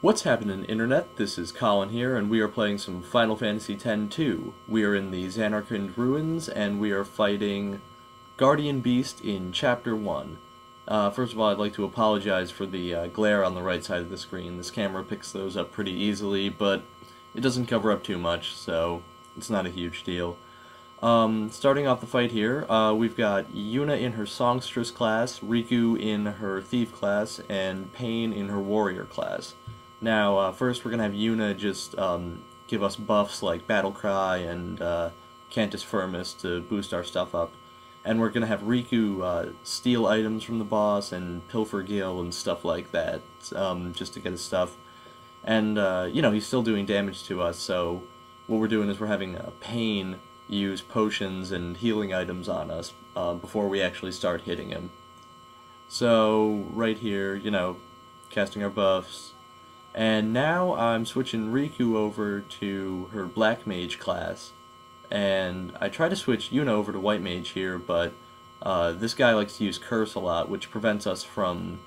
What's happening, Internet? This is Colin here, and we are playing some Final Fantasy X-2. We are in the Zanarkand Ruins, and we are fighting Guardian Beast in Chapter 1. First of all, I'd like to apologize for the glare on the right side of the screen. This camera picks those up pretty easily, but it doesn't cover up too much, so it's not a huge deal. Starting off the fight here, we've got Yuna in her Songstress class, Riku in her Thief class, and Pain in her Warrior class. Now, first we're going to have Yuna just give us buffs like Battle Cry and Cantus Firmus to boost our stuff up. And we're going to have Riku steal items from the boss and pilfer Gil and stuff like that, just to get his stuff. And, you know, he's still doing damage to us, so what we're doing is we're having Pain use potions and healing items on us before we actually start hitting him. So, right here, you know, casting our buffs. And now I'm switching Riku over to her Black Mage class. And I try to switch Yuna over to White Mage here, but this guy likes to use Curse a lot, which prevents us from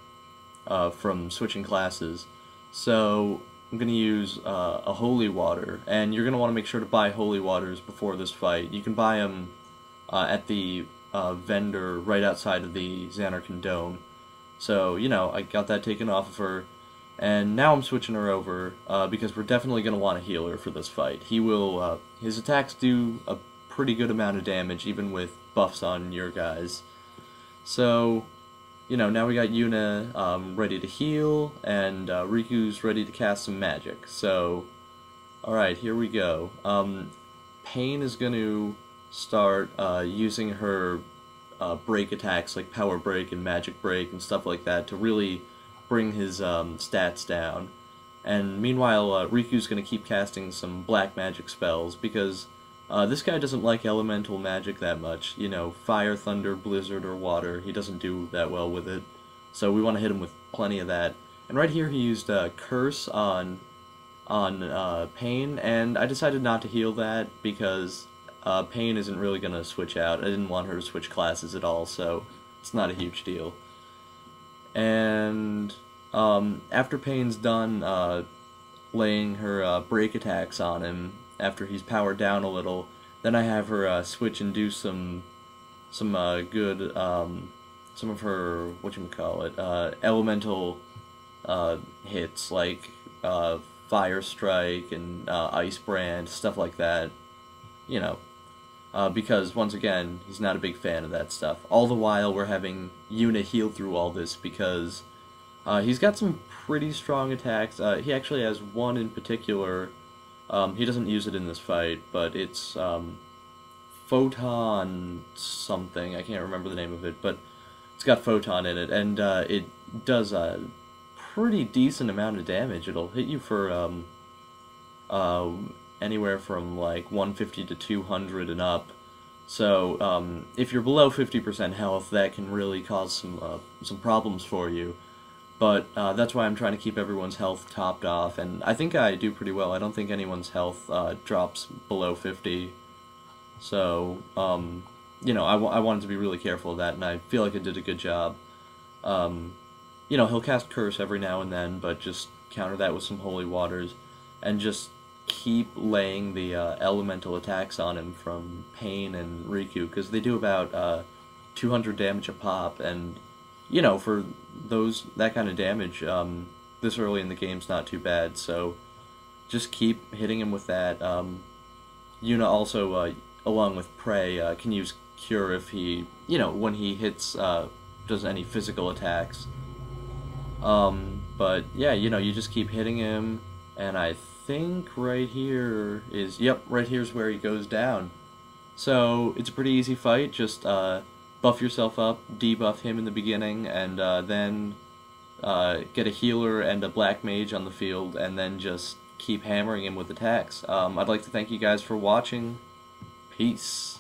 switching classes. So I'm going to use a Holy Water, and you're going to want to make sure to buy Holy Waters before this fight. You can buy them at the vendor right outside of the Zanarkand Dome. So, you know, I got that taken off of her. And now I'm switching her over, because we're definitely going to want a healer for this fight. He will, his attacks do a pretty good amount of damage, even with buffs on your guys. So, you know, now we got Yuna ready to heal, and Riku's ready to cast some magic. So, alright, here we go. Pain is going to start using her break attacks, like Power Break and Magic Break and stuff like that, to really bring his stats down. And meanwhile, Riku's going to keep casting some black magic spells, because this guy doesn't like elemental magic that much. You know, fire, thunder, blizzard, or water. He doesn't do that well with it. So we want to hit him with plenty of that. And right here he used Curse on Pain, and I decided not to heal that because Pain isn't really going to switch out. I didn't want her to switch classes at all, so it's not a huge deal. And after Pain's done laying her break attacks on him, after he's powered down a little, then I have her switch and do some good, some of her, whatchamacallit, elemental hits, like Fire Strike and Ice Brand, stuff like that, you know. Because, once again, he's not a big fan of that stuff. All the while, we're having Yuna heal through all this, because he's got some pretty strong attacks. He actually has one in particular. He doesn't use it in this fight, but it's Photon something. I can't remember the name of it, but it's got Photon in it, and it does a pretty decent amount of damage. It'll hit you for anywhere from like 150 to 200 and up. So if you're below 50% health, that can really cause some problems for you. But that's why I'm trying to keep everyone's health topped off, and I think I do pretty well. I don't think anyone's health drops below 50. So you know, I wanted to be really careful of that, and I feel like I did a good job. You know, he'll cast Curse every now and then, but just counter that with some Holy Waters, and just keep laying the elemental attacks on him from Pain and Riku, because they do about 200 damage a pop, and you know, for that kind of damage, this early in the game's not too bad. So just keep hitting him with that. Yuna also, along with Prey, can use Cure if he, you know, when he hits, does any physical attacks. But yeah, you know, you just keep hitting him, and I think right here is, yep, right here's where he goes down. So it's a pretty easy fight. Just buff yourself up, debuff him in the beginning, and then get a healer and a black mage on the field, and then just keep hammering him with attacks. I'd like to thank you guys for watching. Peace.